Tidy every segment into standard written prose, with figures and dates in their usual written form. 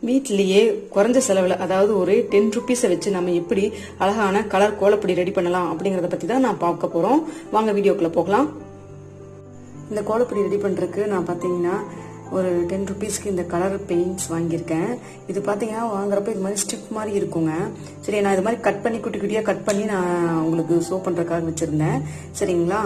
வீட்டிலேயே குறைஞ்ச செலவில், அதாவது ஒரு 10 ருபீஸை வச்சு நம்ம எப்படி அழகான கலர் கோலப்பொடி ரெடி பண்ணலாம் அப்படிங்கறத பத்தி தான் நான் பார்க்க போறோம். வாங்க வீடியோக்குள்ள போகலாம். இந்த கோலப்பொடி ரெடி பண்றதுக்கு நான் பாத்தீங்கன்னா ஒரு 10 ருபீஸ்க்கு இந்த கலர் பெயிண்ட்ஸ் வாங்கியிருக்கேன். இது பாத்தீங்கன்னா வாங்குறப்ப இது மாதிரி ஸ்டிப் மாதிரி இருக்குங்க. சரி, நான் இது மாதிரி கட் பண்ணி குட்டி குட்டியா கட் பண்ணி நான் உங்களுக்கு ஷோ பண்றதுக்காக வச்சிருந்தேன். சரிங்களா?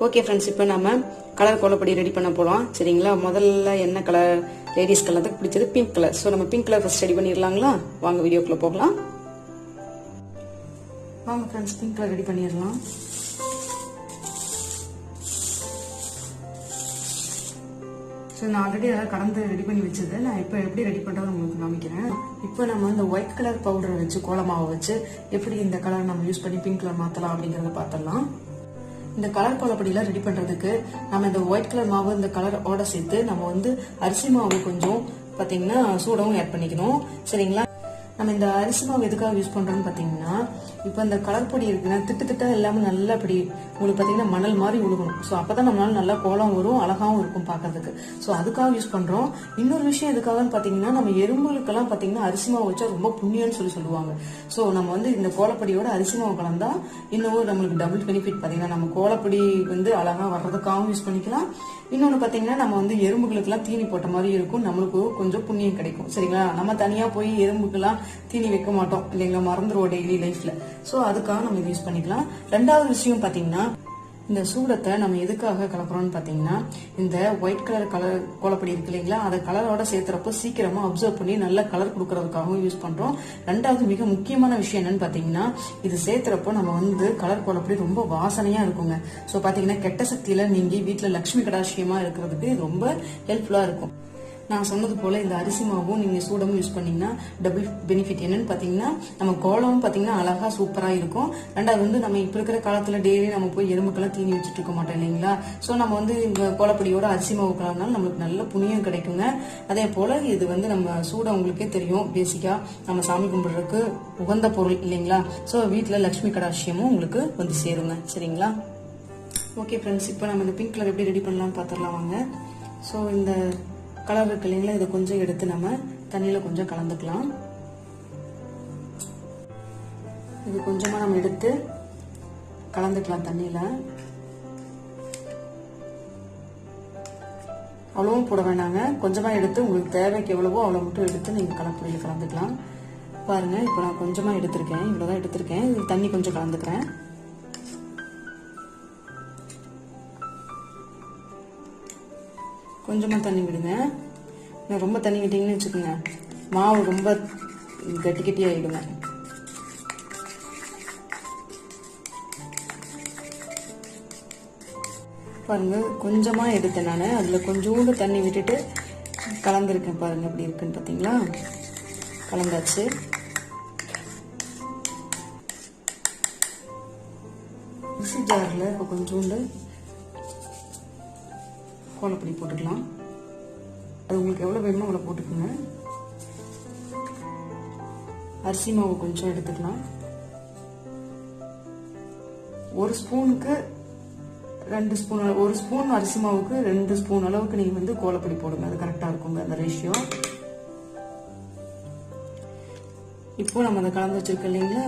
ஓகே ஃப்ரெண்ட்ஸ், இப்போ நம்ம கலர் கோலப்பொடி ரெடி பண்ண போகலாம். சரிங்களா? முதல்ல என்ன கலர்? லேடிஸ் கலருக்கு பிடிச்சது பிங்க் கலர். ஸோ நம்ம பிங்க் கலர் ஃபர்ஸ்ட் ரெடி பண்ணிடலாங்களா? வாங்க வீடியோக்குள்ள போகலாம். வாங்க ஃப்ரெண்ட்ஸ், பிங்க் கலர் ரெடி பண்ணிடலாம். ஸோ நான் ஆல்ரெடி அதெல்லாம் கலந்து ரெடி பண்ணி வச்சது. நான் இப்போ எப்படி ரெடி பண்ணுறது உங்களுக்கு காமிக்கிறேன். இப்போ நம்ம இந்த ஒயிட் கலர் பவுடரை வச்சு, கோலமாவை வச்சு எப்படி இந்த கலர் நம்ம யூஸ் பண்ணி பிங்க் கலர் மாற்றலாம் அப்படிங்கிறத பார்த்துடலாம். இந்த கலர் கோலப்பொடியெல்லாம் ரெடி பண்றதுக்கு நம்ம இந்த ஒயிட் கலர் மாவு இந்த கலரோட சேர்த்து நம்ம வந்து அரிசி மாவு கொஞ்சம் பாத்தீங்கன்னா சூடவும் ஆட் பண்ணிக்கணும். சரிங்களா? நம்ம இந்த அரிசி மாவு எதுக்காக யூஸ் பண்றோம்னு பாத்தீங்கன்னா, இப்ப இந்த கலர் பொடி இருக்குன்னா திட்டு திட்டா எல்லாமே நல்லா அப்படி உங்களுக்கு பாத்தீங்கன்னா மணல் மாதிரி உழுகணும். ஸோ அப்பதான் நம்மளால நல்லா கோலம் வரும், அழகாவும் இருக்கும் பாக்குறதுக்கு. ஸோ அதுக்காக யூஸ் பண்றோம். இன்னொரு விஷயம் எதுக்காகன்னு பாத்தீங்கன்னா, நம்ம எறும்புகளுக்கெல்லாம் பாத்தீங்கன்னா அரிசி மாவு வச்சா ரொம்ப புண்ணியம்னு சொல்லுவாங்க. ஸோ நம்ம வந்து இந்த கோலப்பொடியோட அரிசி மாவு கலந்தா இன்னும் நம்மளுக்கு டபுள் பெனிஃபிட். பாத்தீங்கன்னா நம்ம கோலப்பொடி வந்து அழகா வர்றதுக்காகவும் யூஸ் பண்ணிக்கலாம். இன்னொன்னு பாத்தீங்கன்னா நம்ம வந்து எறும்புகளுக்கு எல்லாம் தீனி போட்ட மாதிரி இருக்கும், நம்மளுக்கு கொஞ்சம் புண்ணியம் கிடைக்கும். சரிங்களா? நம்ம தனியா போய் எறும்புக்கெல்லாம் தீனி வைக்க மாட்டோம் இல்லைங்களா, மறந்துடுவோம் டெய்லி லைஃப்ல. சோ அதுக்காக நம்ம யூஸ் பண்ணிக்கலாம். ரெண்டாவது விஷயம் பாத்தீங்கன்னா, இந்த சூடத்தை நம்ம எதுக்காக கலக்குறோம்னு பாத்தீங்கன்னா, இந்த ஒயிட் கலர் கோலப்பொடி இருக்கு இல்லைங்களா, அதை கலரோட சேர்த்துறப்போ சீக்கிரமா அப்சர்வ் பண்ணி நல்ல கலர் கொடுக்கறதுக்காகவும் யூஸ் பண்றோம். ரெண்டாவது மிக முக்கியமான விஷயம் என்னன்னு பாத்தீங்கன்னா, இது சேர்த்துறப்போ நம்ம வந்து கலர் கோலப்பொடி ரொம்ப வாசனையா இருக்குங்க. சோ பாத்தீங்கன்னா கெட்ட சக்தியில நீங்கி வீட்டுல லட்சுமி கடாட்சியமா இருக்கிறதுக்கு ரொம்ப ஹெல்ப்ஃபுல்லா இருக்கும். நான் சொன்னது போல இந்த அரிசி மாவும் நீங்க சூடமும் யூஸ் பண்ணீங்கன்னா டபுள் பெனிஃபிட். என்னன்னு பாத்தீங்கன்னா, நம்ம கோலமும் பாத்தீங்கன்னா அழகா சூப்பரா இருக்கும். ரெண்டாவது வந்து நம்ம இப்ப இருக்கிற காலத்துல டெய்லி நம்ம போய் எறும்புக்கெல்லாம் தீனி வச்சுட்டு இருக்க மாட்டோம் இல்லைங்களா. சோ நம்ம வந்து இந்த கோலப்பொடியோட அரிசி மாவு கலந்தாலும் நம்மளுக்கு நல்ல புண்ணியம் கிடைக்குங்க. அதே போல இது வந்து நம்ம சூடம் உங்களுக்கே தெரியும், பேசிக்கா நம்ம சாமி கும்பிடுறதுக்கு உகந்த பொருள் இல்லைங்களா. சோ வீட்டுல லட்சுமி கடாட்சியமும் உங்களுக்கு வந்து சேருங்க. சரிங்களா? ஓகே ஃப்ரெண்ட்ஸ், இப்போ நம்ம இந்த பிங்க் கலர் எப்படி ரெடி பண்ணலாம்னு பாத்திரலாம் வாங்க. ஸோ இந்த கலர் இருக்கு இல்லைங்களா, இதை கொஞ்சம் எடுத்து நம்ம தண்ணியில கொஞ்சம் கலந்துக்கலாம். இது கொஞ்சமா நம்ம எடுத்து கலந்துக்கலாம் தண்ணியில. அவ்வளவும் போட வேணாங்க, கொஞ்சமா எடுத்து உங்களுக்கு தேவைக்கு எவ்வளவோ அவ்வளவு மட்டும் எடுத்து நீங்க கலப்பொடியில கலந்துக்கலாம். பாருங்க, இப்போ நான் கொஞ்சமா எடுத்திருக்கேன், இவ்வளவுதான் எடுத்திருக்கேன். இது தண்ணி கொஞ்சம் கலந்துக்கிறேன். கொஞ்சமா தண்ணி விடுங்க. ரொம்ப தண்ணி விட்டீங்கன்னு வச்சுக்கோங்க, மாவு ரொம்ப கட்டி கட்டி ஆயிடுங்க. பாருங்க, கொஞ்சமா எடுத்தேன் நான், அதுல கொஞ்சோண்டு தண்ணி விட்டுட்டு கலந்துருக்கேன். பாருங்க எப்படி இருக்குன்னு பாத்தீங்களா. கலந்தாச்சு. மிக்ஸி ஜார்ல இப்போ கொஞ்சோண்டு கோலப்பொடி போட்டுக்கலாம். அது உங்களுக்கு எவ்வளவு வேணுமோ அவ்வளவு போட்டுக்கோங்க. அரிசி மாவு கொஞ்சம் எடுத்துக்கலாம். ஒரு ஸ்பூனுக்கு 2 ஸ்பூன், ஒரு ஸ்பூன் அரிசி மாவுக்கு 2 ஸ்பூன் அளவுக்கு நீங்க வந்து கோலப்பொடி போடுங்க. அது கரெக்டா இருக்குங்க அந்த ரேஷியோ. இப்போ நம்ம அதை கலந்து வச்சிருக்கோம் இல்லைங்களா,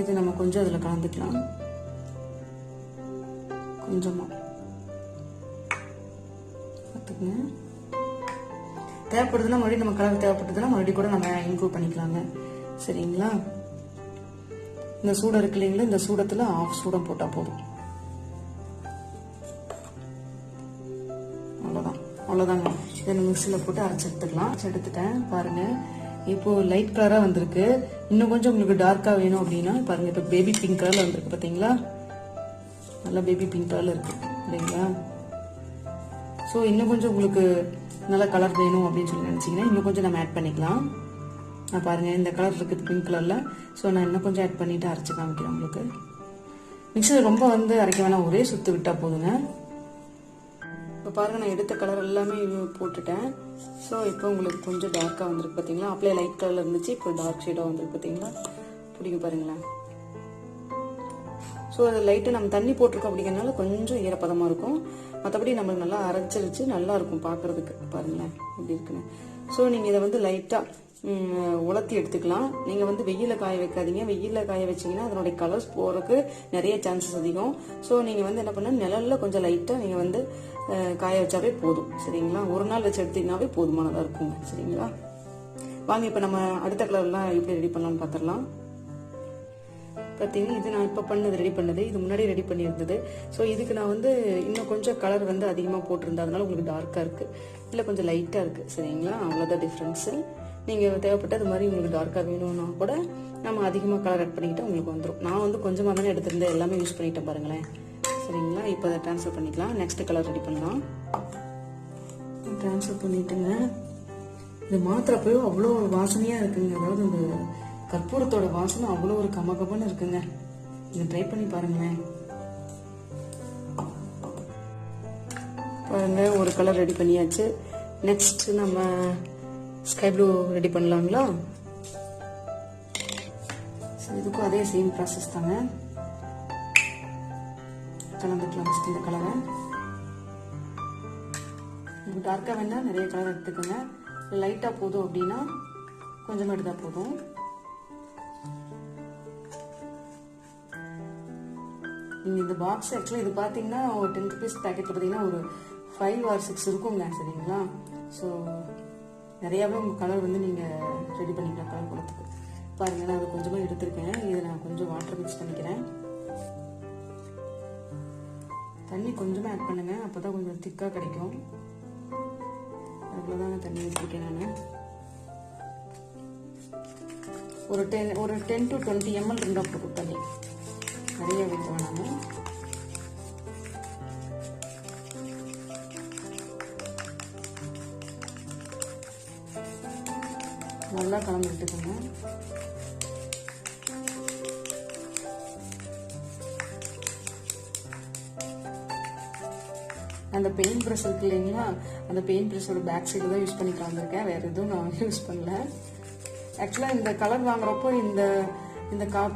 இது நம்ம கொஞ்சம் அதுல கலந்துக்கலாம். கொஞ்சமா தேவைப்படுதுன்னா மறுபடியும் நம்ம கலர் தேவைப்படுதுன்னா மறுபடியும் கூட நம்ம இம்ப்ரூவ் பண்ணிக்கலாங்க. சரிங்களா? இந்த சூடம் இருக்கு இல்லைங்களா, இந்த சூடத்துல ஆஃப் சூடம் போட்டா போதும். அவ்வளவுதாங்க. இதை மிக்ஸில போட்டு அரைச்சு எடுத்துக்கலாம். எடுத்துட்டேன் பாருங்க. இப்போ லைட் கலரா வந்திருக்கு. இன்னும் கொஞ்சம் உங்களுக்கு டார்க்கா வேணும் அப்படின்னா பாருங்க, இப்போ பேபி பிங்க் கலர்ல வந்திருக்கு பாத்தீங்களா. நல்லா பேபி பிங்க் கலர்ல இருக்கு இல்லைங்களா. ஸோ இன்னும் கொஞ்சம் உங்களுக்கு நல்ல கலர் வேணும் அப்படின்னு சொல்லி நினைச்சீங்கன்னா இன்னும் கொஞ்சம் நம்ம ஆட் பண்ணிக்கலாம். நான் பாருங்க இந்த கலர் இருக்குது பிங்க் கலர்ல. ஸோ நான் இன்னும் கொஞ்சம் ஆட் பண்ணிட்டு அரைச்சு காமிக்கிறேன் உங்களுக்கு. மிக்ஸில் ரொம்ப வந்து அரைக்க வேணாம், ஒரே சுத்து விட்டா போதுங்க. இப்போ பாருங்க, நான் எடுத்த கலர் எல்லாமே போட்டுட்டேன். ஸோ இப்போ உங்களுக்கு கொஞ்சம் டார்க்காக வந்திருக்கு பார்த்தீங்களா. அப்படியே லைட் கலர்ல இருந்துச்சு, இப்போ டார்க் ஷேடாக வந்திருக்கு பார்த்தீங்களா. பிடிக்கும் பாருங்களேன். ஸோ அது லைட்டாக நம்ம தண்ணி போட்டிருக்கோம் அப்படிங்கிறதுனால கொஞ்சம் ஈரப்பதமாக இருக்கும். மற்றபடி நம்மளுக்கு நல்லா அரைச்சிருச்சு, நல்லா இருக்கும் பார்க்கறதுக்கு. பாருங்களேன் எப்படி இருக்குன்னு. ஸோ நீங்கள் இதை வந்து லைட்டாக உலர்த்தி எடுத்துக்கலாம். நீங்கள் வந்து வெயிலில் காய வைக்காதீங்க. வெயிலில் காய வச்சிங்கன்னா அதனுடைய கலர்ஸ் போகிறதுக்கு நிறைய சான்சஸ் அதிகம். ஸோ நீங்கள் வந்து என்ன பண்ண நிழலில் கொஞ்சம் லைட்டாக நீங்கள் வந்து காய வச்சாவே போதும். சரிங்களா? ஒரு நாள் வச்சு எடுத்தீங்கன்னாவே போதுமானதாக இருக்குங்க. சரிங்களா? வாங்க இப்போ நம்ம அடுத்த கலர்லாம் எப்படி ரெடி பண்ணலாம்னு பார்த்துடலாம். பார்த்தீங்கன்னா இது நான் இப்போ ரெடி பண்ணது, இது முன்னாடி ரெடி பண்ணியிருந்தது. ஸோ இதுக்கு நான் வந்து இன்னும் கொஞ்சம் கலர் வந்து அதிகமாக போட்டிருந்தேன், அதனால உங்களுக்கு டார்க்காக இருக்குது, இல்லை கொஞ்சம் லைட்டாக இருக்குது. சரிங்களா? அவ்வளோதான் டிஃப்ரென்ஸு. நீங்கள் தேவைப்பட்ட அது மாதிரி உங்களுக்கு டார்க்காக வேணும்னா கூட நம்ம அதிகமாக கலர் ஆட் பண்ணிக்கிட்டால் உங்களுக்கு வந்துடும். நான் வந்து கொஞ்சமாக தானே எடுத்திருந்தேன், எல்லாமே யூஸ் பண்ணிட்டேன் பாருங்களேன். சரிங்களா? இப்போ அதை ட்ரான்ஸ்ஃபர் பண்ணிக்கலாம். நெக்ஸ்ட் கலர் ரெடி பண்ணலாம். ட்ரான்ஸ்ஃபர் பண்ணிட்டுங்க. இது மாத்திரப்போ அவ்வளோ வாசனையாக இருக்குங்க. அதாவது இந்த கற்பூரத்தோட வாசனை அவ்வளோ ஒரு கமகமன்னு இருக்குங்க. இதை ட்ரை பண்ணி பாருங்களேன். பாருங்க, ஒரு கலர் ரெடி பண்ணியாச்சு. நெக்ஸ்ட் நம்ம ஸ்கை ப்ளூ ரெடி பண்ணலாங்களா? இதுக்கும் அதே சேம் ப்ராசஸ் தாங்க. கலந்துக்கலாம் ஃபஸ்ட் இந்த கலரை. உங்களுக்கு டார்க்காக வேணால் நிறைய கலர் எடுத்துக்கோங்க. லைட்டாக போதும் அப்படின்னா கொஞ்சமாக எடுத்தால் போதும். நீங்கள் இந்த பாக்ஸ் ஆக்சுவலாக இது பார்த்தீங்கன்னா ஒரு 10 rupees பேக்கெட்டில் பார்த்தீங்கன்னா ஒரு 5 or 6 இருக்குங்க. சரிங்களா? ஸோ நிறையாவே உங்கள் கலர் வந்து நீங்கள் ரெடி பண்ணிக்கலாம் கலர் கொடுத்துக்கு. பாருங்கள், நான் அது கொஞ்சமாக எடுத்துருக்கேன். இதை நான் கொஞ்சம் வாட்டர் மிக்ஸ் பண்ணிக்கிறேன். தண்ணி கொஞ்சமாக ஆட் பண்ணுங்க, அப்போ தான் கொஞ்சம் திக்காக கிடைக்கும். அவ்வளோதாங்க தண்ணி ஊற்றிருக்கேன் நான். ஒரு 10 to 20 ml இருந்தால் போதும் தண்ணி, நிறைய ஊற்ற வேணாம். நல்லா கலந்து விட்டுக்கோங்க. அந்த பெயிண்ட் ப்ரஷ் இருக்கு இல்லைங்களா, அந்த பெயிண்ட் ப்ரஷோட பேக் சைடு தான் யூஸ் பண்ணி கலந்துருக்கேன், வேற எதுவும் நான் யூஸ் பண்ணல. ஆக்சுவலாக இந்த கலர் வாங்குறப்போ இந்த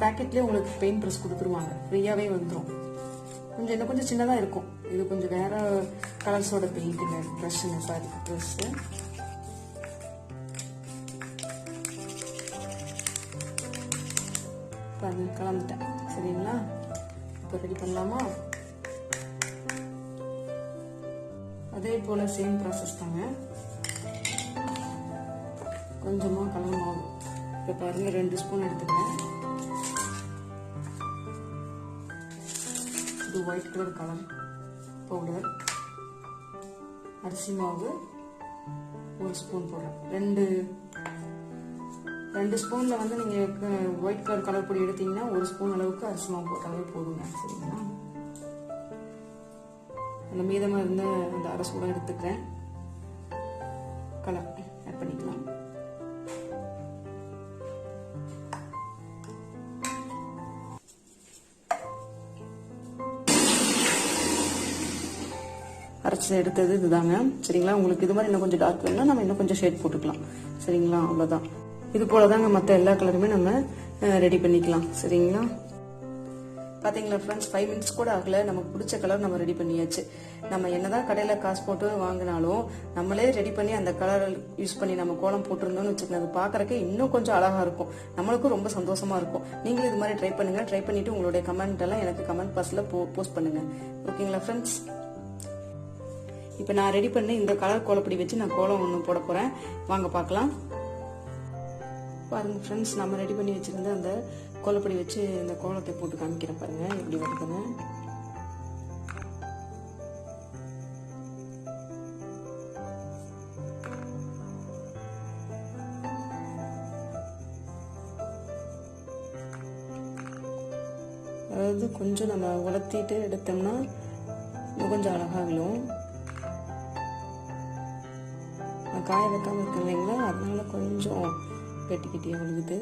பேக்கெட்லேயே உங்களுக்கு பெயிண்ட் ப்ரஷ் கொடுத்துருவாங்க, ஃப்ரீயாகவே வந்துடும். இன்னும் கொஞ்சம் சின்னதாக இருக்கும். இது கொஞ்சம் வேற கலர்ஸோட பெயிண்ட்டுங்க, ப்ரஷ்ஷுங்க, சாரி ப்ரஷ்ஷு. பாருங்க, கலந்துட்டேன். சரிங்களா? இப்போ ரெடி பண்ணலாமா? அதே போல சேம் ப்ராசஸ் தாங்க. கொஞ்சமாக கலர் மாவு இப்போ பாருங்க 2 ஸ்பூன் எடுத்துக்கிறேன். இது ஒயிட் கலர் பவுடர். அரிசி மாவு 1 ஸ்பூன் போடுறேன். 2 ஸ்பூன்ல வந்து நீங்க ஒயிட் கலர் பொடி எடுத்தீங்கன்னா 1 ஸ்பூன் அளவுக்கு அரிசி மாவு போட்டாலே போதுங்க. சரிங்களா? அந்த மீதமா இருந்த அந்த அரை ஸ்பூன் எடுத்துக்கிறேன். கலர் ஆட் பண்ணிக்கலாம். அரைச்சி எடுத்தது இதுதாங்க. சரிங்களா? உங்களுக்கு இது மாதிரி இன்னும் கொஞ்சம் டார்க் வேணும்னா நம்ம இன்னும் கொஞ்சம் ஷேட் போட்டுக்கலாம். சரிங்களா? அவ்வளோதான். இது போல தாங்க மற்ற எல்லா கலருமே நம்ம ரெடி பண்ணிக்கலாம். சரிங்களா? பார்த்தீங்களா ஃப்ரெண்ட்ஸ், 5 minutes கூட ஆகல, நமக்கு பிடிச்ச கலர் நம்ம ரெடி பண்ணியாச்சு. நம்ம என்னதான் கடையில் காசு போட்டு வாங்கினாலும் நம்மளே ரெடி பண்ணி அந்த கலர் யூஸ் பண்ணி நம்ம கோலம் போட்டிருந்தோம்னு வச்சுக்கோங்க, அது பார்க்கறதுக்கு இன்னும் கொஞ்சம் அழகா இருக்கும், நம்மளுக்கும் ரொம்ப சந்தோஷமா இருக்கும். நீங்களும் இது மாதிரி ட்ரை பண்ணுங்க. ட்ரை பண்ணிட்டு உங்களுடைய கமெண்ட் எல்லாம் எனக்கு கமெண்ட் பாக்ஸ்ல போஸ்ட் பண்ணுங்க. ஓகேங்களா ஃப்ரெண்ட்ஸ்? இப்போ நான் ரெடி பண்ணி இந்த கலர் கோலப்பொடி வச்சு நான் கோலம் ஒன்று போட போறேன். வாங்க பார்க்கலாம். பாருங்க ஃப்ரெண்ட்ஸ், நம்ம ரெடி பண்ணி வச்சிருந்த அந்த கோலப்பொடி வச்சு இந்த கோலத்தை போட்டு காமிக்கிறேன். பாருங்க எப்படி வருதுன்னு. அதாவது கொஞ்சம் நம்ம உலர்த்திட்டு எடுத்தோம்னா கொஞ்சம் அழகா விழும். காய வைக்காம இருக்கு இல்லைங்களா, அதனால கொஞ்சம் கட்டிக்கிட்டே விழுகுது.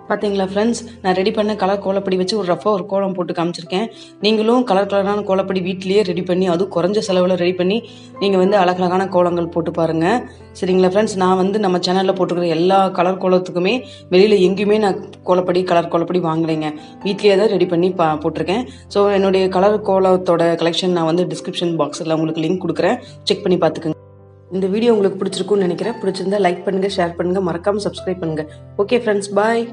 பார்த்தீங்களா ஃப்ரெண்ட்ஸ், நான் ரெடி பண்ண கலர் கோலப்பொடி வச்சு ஒரு ரஃபாக ஒரு கோலம் போட்டு காமிச்சிருக்கேன். நீங்களும் கலரான கோலப்பொடி வீட்லேயே ரெடி பண்ணி, அதுவும் குறைஞ்ச செலவில் ரெடி பண்ணி நீங்கள் வந்து அழகழகான கோலங்கள் போட்டு பாருங்கள். சரிங்களா ஃப்ரெண்ட்ஸ், நான் வந்து நம்ம சேனலில் போட்டுக்கிற எல்லா கலர் கோலத்துக்குமே வெளியில் எங்கேயுமே நான் கலர் கோலப்பொடி வாங்கலைங்க. வீட்லேயே தான் ரெடி பண்ணி போட்டிருக்கேன். ஸோ என்னுடைய கலர் கோலத்தோட கலெக்ஷன் நான் வந்து டிஸ்கிரிப்ஷன் பாக்ஸில் உங்களுக்கு லிங்க் கொடுக்குறேன், செக் பண்ணி பார்த்துக்குங்க. இந்த வீடியோ உங்களுக்கு பிடிச்சிருக்குன்னு நினைக்கிறேன். பிடிச்சிருந்தா லைக் பண்ணுங்கள், ஷேர் பண்ணுங்கள், மறக்காமல் சப்ஸ்கிரைப் பண்ணுங்கள். ஓகே ஃப்ரெண்ட்ஸ், பாய்.